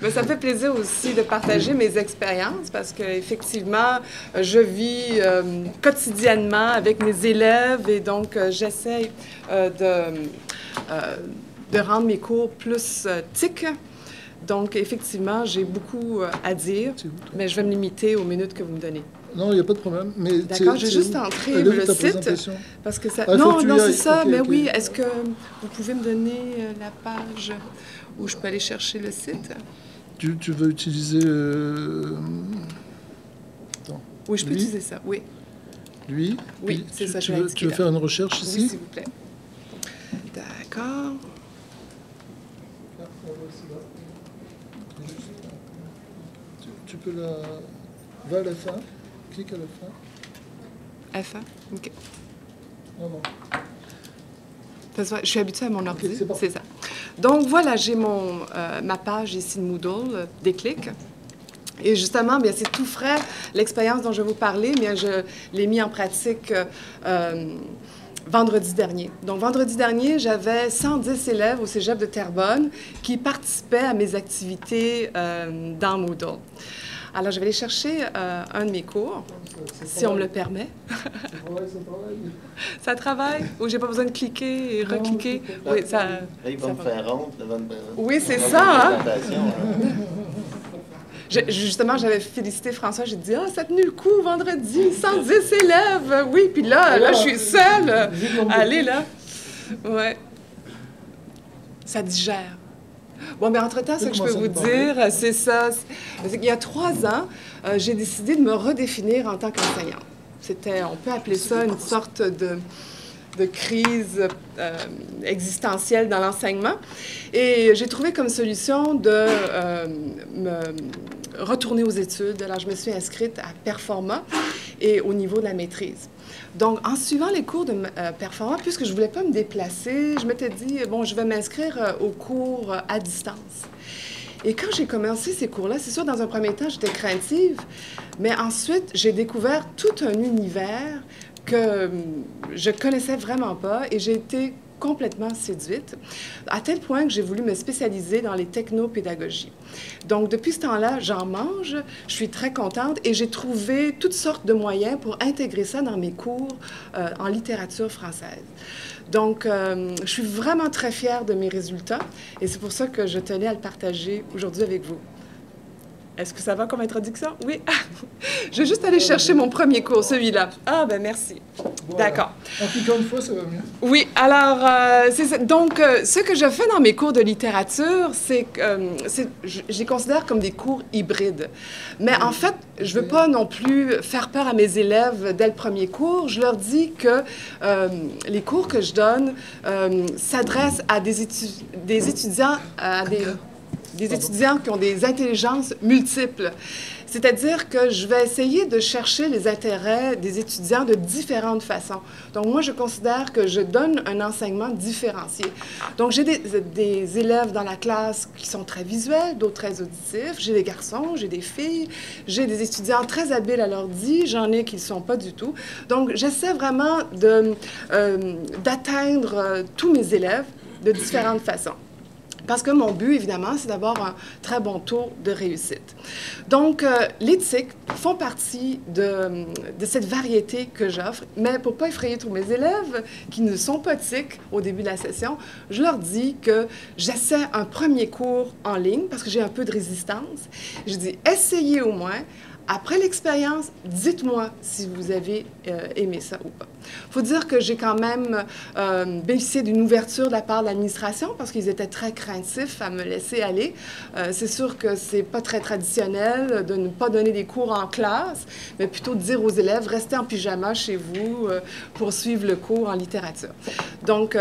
Mais ça me fait plaisir aussi de partager mes expériences parce qu'effectivement, je vis quotidiennement avec mes élèves et donc j'essaie de rendre mes cours plus TIC. Donc, effectivement, j'ai beaucoup à dire, mais je vais me limiter aux minutes que vous me donnez. Non, il n'y a pas de problème. D'accord, je vais juste entrer le site. Parce que ça... non, c'est ça, mais okay, oui. Est-ce que vous pouvez me donner la page où je peux aller chercher le site? Tu veux utiliser... Attends. Oui, je peux utiliser ça, oui. Lui? Oui, c'est ça, je vais indiquer. Tu veux faire une recherche ici? Oui, s'il vous plaît. D'accord. Tu peux la... Va à la fin. Clique à la fin. F1? OK. Non, non. Je suis habituée à mon ordi, okay, c'est ça. Donc, voilà, j'ai ma page ici de Moodle, Déclic. Et justement, bien, c'est tout frais, l'expérience dont je vais vous parler, mais je l'ai mis en pratique vendredi dernier. Donc, vendredi dernier, j'avais 110 élèves au Cégep de Terrebonne qui participaient à mes activités dans Moodle. Alors, je vais aller chercher un de mes cours, si on me le permet. Ça travaille? Ou j'ai pas besoin de cliquer et recliquer? Oui, ça... Là, il va me faire honte. Oui, c'est ça, hein? Justement, j'avais félicité François, j'ai dit « Ah, ça a tenu le coup vendredi, 110 élèves! » Oui, puis là, je suis seule. Allez, là. Ouais. Ça digère. Bon, mais entre-temps, ce que je peux vous dire, c'est ça. Il y a 3 ans, j'ai décidé de me redéfinir en tant qu'enseignante. C'était, on peut appeler ça une sorte de crise existentielle dans l'enseignement. Et j'ai trouvé comme solution de me retourner aux études. Alors, je me suis inscrite à Performa et au niveau de la maîtrise. Donc, en suivant les cours de Performa, puisque je ne voulais pas me déplacer, je m'étais dit, bon, je vais m'inscrire aux cours à distance. Et quand j'ai commencé ces cours-là, c'est sûr, dans un premier temps, j'étais craintive, mais ensuite, j'ai découvert tout un univers que je connaissais vraiment pas et j'ai été complètement séduite, à tel point que j'ai voulu me spécialiser dans les technopédagogies. Donc, depuis ce temps-là, j'en mange, je suis très contente et j'ai trouvé toutes sortes de moyens pour intégrer ça dans mes cours en littérature française. Donc, je suis vraiment très fière de mes résultats et c'est pour ça que je tenais à le partager aujourd'hui avec vous. Est-ce que ça va comme introduction? Oui. Je vais juste aller chercher mon premier cours, celui-là. Ah, ben merci. Voilà. D'accord. En cliquant une fois, ça va mieux. Oui, alors, donc, ce que je fais dans mes cours de littérature, c'est que je les considère comme des cours hybrides. Mais en fait, je ne veux pas non plus faire peur à mes élèves dès le premier cours. Je leur dis que les cours que je donne s'adressent à des étudiants, des étudiants qui ont des intelligences multiples. C'est-à-dire que je vais essayer de chercher les intérêts des étudiants de différentes façons. Donc, moi, je considère que je donne un enseignement différencié. Donc, j'ai des élèves dans la classe qui sont très visuels, d'autres très auditifs. J'ai des garçons, j'ai des filles, j'ai des étudiants très habiles à l'ordi, j'en ai qui ne le sont pas du tout. Donc, j'essaie vraiment d'atteindre tous mes élèves de différentes façons. Parce que mon but, évidemment, c'est d'avoir un très bon taux de réussite. Donc, les TIC font partie de cette variété que j'offre, mais pour ne pas effrayer tous mes élèves qui ne sont pas TIC au début de la session, je leur dis que j'essaie un premier cours en ligne parce que j'ai un peu de résistance. Je dis, essayez au moins. Après l'expérience, dites-moi si vous avez aimé ça ou pas. Il faut dire que j'ai quand même bénéficié d'une ouverture de la part de l'administration parce qu'ils étaient très craintifs à me laisser aller. C'est sûr que c'est pas très traditionnel de ne pas donner des cours en classe, mais plutôt de dire aux élèves, restez en pyjama chez vous pour suivre le cours en littérature. Donc,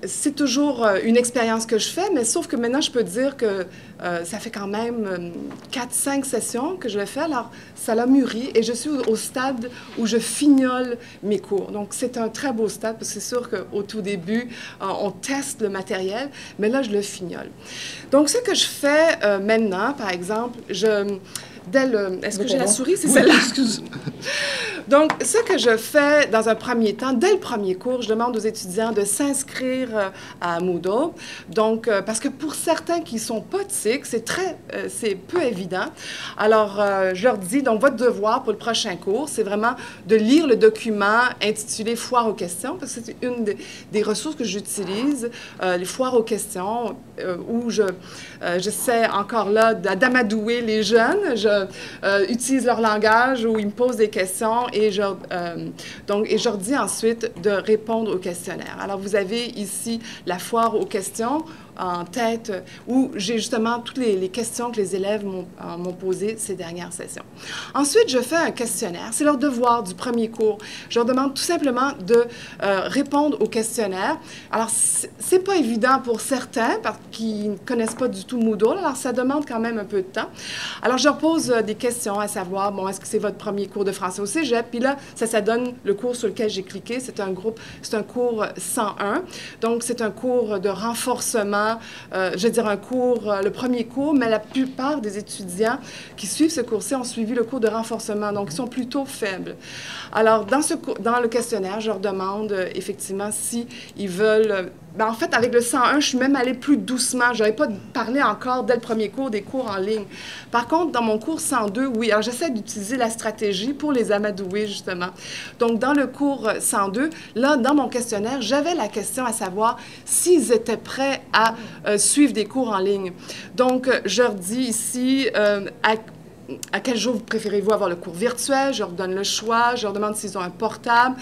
c'est toujours une expérience que je fais, mais sauf que maintenant, je peux dire que ça fait quand même 4-5 sessions que je le fais. Alors, ça l'a mûri et je suis au stade où je fignole mes cours. Donc, c'est un très beau stade parce que c'est sûr qu'au tout début, on teste le matériel, mais là, je le fignole. Donc, ce que je fais maintenant, par exemple, est-ce que j'ai la souris? C'est celle-là. Donc, ce que je fais dans un premier temps, dès le premier cours, je demande aux étudiants de s'inscrire à Moodle. Donc, parce que pour certains qui ne sont pas TIC, c'est peu évident. Alors, je leur dis, donc, votre devoir pour le prochain cours, c'est vraiment de lire le document intitulé « Foire aux questions », parce que c'est une des ressources que j'utilise, les foires aux questions, où j'essaie encore là d'amadouer les jeunes. Je utilise leur langage où ils me posent des questions et je leur dis ensuite de répondre au questionnaire. Alors, vous avez ici la foire aux questions en tête où j'ai justement toutes les questions que les élèves m'ont posées ces dernières sessions. Ensuite, je fais un questionnaire. C'est leur devoir du premier cours. Je leur demande tout simplement de répondre au questionnaire. Alors, c'est pas évident pour certains parce qu'ils ne connaissent pas du tout Moodle. Alors, ça demande quand même un peu de temps. Alors, je leur pose des questions à savoir, bon, est-ce que c'est votre premier cours de français au cégep? Puis là, ça donne le cours sur lequel j'ai cliqué. C'est un cours 101. Donc, c'est un cours de renforcement. Je veux dire le premier cours, mais la plupart des étudiants qui suivent ce cours-ci ont suivi le cours de renforcement, donc ils sont plutôt faibles. Alors, dans le questionnaire, je leur demande effectivement s'ils veulent... en fait, avec le 101, je suis même allée plus doucement. Je n'avais pas parlé encore dès le premier cours des cours en ligne. Par contre, dans mon cours 102, oui. Alors, j'essaie d'utiliser la stratégie pour les amadouer, justement. Donc, dans le cours 102, là, dans mon questionnaire, j'avais la question à savoir s'ils étaient prêts à suivre des cours en ligne. Donc, je leur dis ici à quel jour préférez-vous avoir le cours virtuel? Je leur donne le choix. Je leur demande s'ils ont un portable.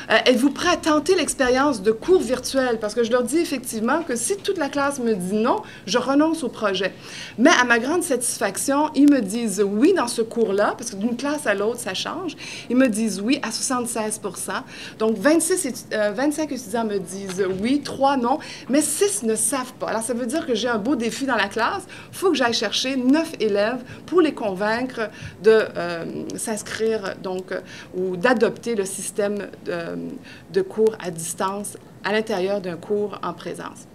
Êtes-vous prêts à tenter l'expérience de cours virtuel? Parce que je leur dis effectivement que si toute la classe me dit non, je renonce au projet. Mais à ma grande satisfaction, ils me disent oui dans ce cours-là, parce que d'une classe à l'autre, ça change. Ils me disent oui à 76 %. Donc, 25 étudiants me disent oui, 3 non, mais 6 ne savent pas. Alors, ça veut dire que j'ai un beau défi dans la classe. Il faut que j'aille chercher 9 élèves pour les convaincre de s'inscrire ou d'adopter le système de cours à distance à l'intérieur d'un cours en présence.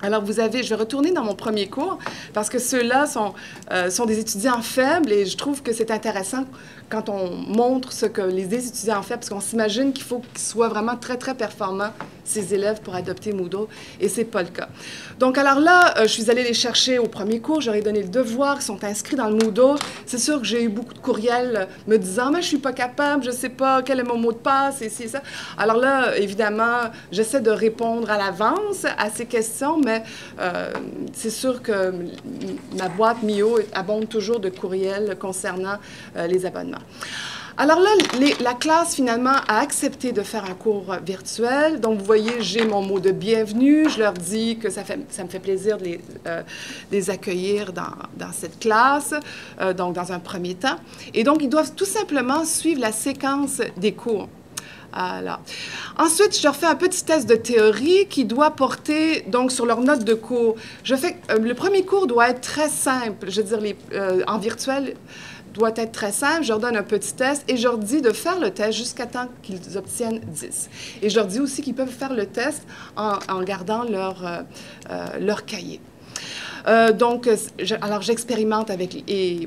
Alors, je vais retourner dans mon premier cours parce que ceux-là sont des étudiants faibles et je trouve que c'est intéressant quand on montre ce que les étudiants font, parce qu'on s'imagine qu'il faut qu'ils soient vraiment très, très performants, ces élèves, pour adopter Moodle, et ce n'est pas le cas. Donc, alors là, je suis allée les chercher au premier cours, j'aurais donné le devoir, ils sont inscrits dans le Moodle. C'est sûr que j'ai eu beaucoup de courriels me disant « mais je ne suis pas capable, je ne sais pas quel est mon mot de passe, et ci et ça ». Alors là, évidemment, j'essaie de répondre à l'avance à ces questions, mais c'est sûr que ma boîte Mio abonde toujours de courriels concernant les abonnements. Alors là, la classe, finalement, a accepté de faire un cours virtuel. Donc, vous voyez, j'ai mon mot de bienvenue. Je leur dis que ça me fait plaisir de les accueillir dans cette classe, donc dans un premier temps. Et donc, ils doivent tout simplement suivre la séquence des cours. Alors. Ensuite, je leur fais un petit test de théorie qui doit porter donc sur leur note de cours. Le premier cours doit être très simple. Je veux dire, en virtuel, doit être très simple. Je leur donne un petit test et je leur dis de faire le test jusqu'à temps qu'ils obtiennent 10. Et je leur dis aussi qu'ils peuvent faire le test en gardant leur cahier. Alors j'expérimente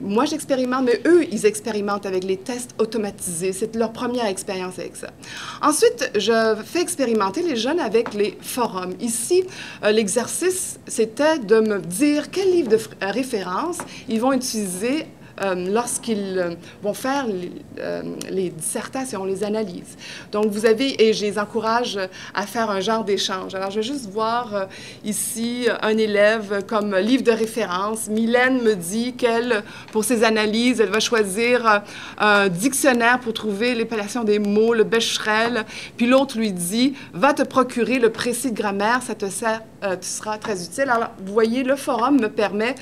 moi j'expérimente, mais eux, ils expérimentent avec les tests automatisés. C'est leur première expérience avec ça. Ensuite, je fais expérimenter les jeunes avec les forums. Ici, l'exercice, c'était de me dire quel livre de référence ils vont utiliser lorsqu'ils vont faire les dissertations, les analyses. Donc, et je les encourage à faire un genre d'échange. Alors, je vais juste voir ici un élève comme livre de référence. Mylène me dit qu'elle, pour ses analyses, elle va choisir un dictionnaire pour trouver l'épellation des mots, le Becherel. Puis l'autre lui dit, va te procurer le précis de grammaire, ça te sera très utile. Alors, vous voyez, le forum me permet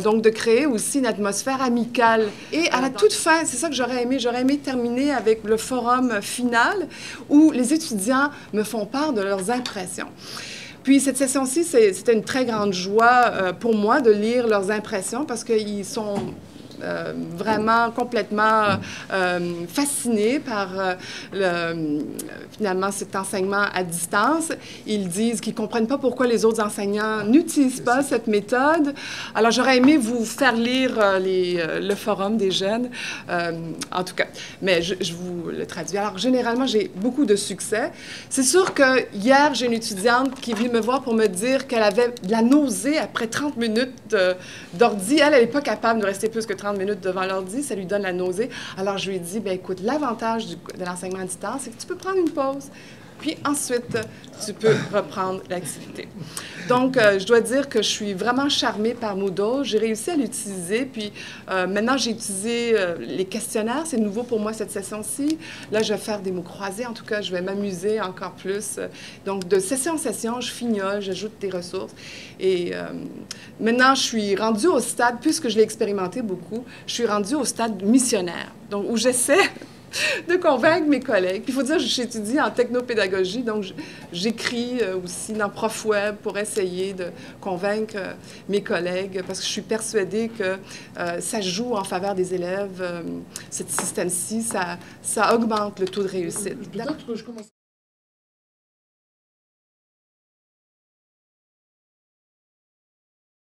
donc de créer aussi une atmosphère amicale. Et à la toute fin, c'est ça que j'aurais aimé terminer avec le forum final où les étudiants me font part de leurs impressions. Puis cette session-ci, c'était une très grande joie pour moi de lire leurs impressions parce qu'ils sont vraiment complètement fascinés par finalement cet enseignement à distance. Ils disent qu'ils ne comprennent pas pourquoi les autres enseignants n'utilisent pas cette méthode. Alors, j'aurais aimé vous faire lire le forum des jeunes, en tout cas, mais je vous le traduis. Alors, généralement, j'ai beaucoup de succès. C'est sûr que hier, j'ai une étudiante qui est venue me voir pour me dire qu'elle avait de la nausée après 30 minutes d'ordi. Elle n'est pas capable de rester plus que 30 minutes devant l'ordi, ça lui donne la nausée. Alors, je lui ai dit, bien, écoute, l'avantage de l'enseignement à distance, c'est que tu peux prendre une pause. Puis ensuite, tu peux reprendre l'activité. Donc, je dois dire que je suis vraiment charmée par Moodle. J'ai réussi à l'utiliser. Puis maintenant, j'ai utilisé les questionnaires. C'est nouveau pour moi cette session-ci. Là, je vais faire des mots croisés. En tout cas, je vais m'amuser encore plus. Donc, de session en session, je fignole, j'ajoute des ressources. Et maintenant, je suis rendue au stade, puisque je l'ai expérimenté beaucoup, je suis rendue au stade missionnaire. Donc, où j'essaie de convaincre mes collègues. Puis il faut dire, j'étudie en technopédagogie, donc j'écris aussi dans ProfWeb pour essayer de convaincre mes collègues, parce que je suis persuadée que ça joue en faveur des élèves. Ce système-ci, ça augmente le taux de réussite. Peut-être que je commence...